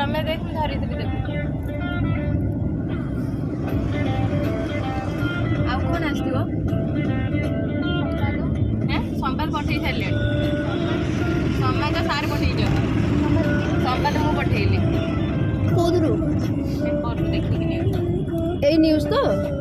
तमें देख धरी देख आउ कौन आसो संबाद पठे सारे समाज सार पठे संबाद मु पठेली कौन देखिए न्यूज़ तो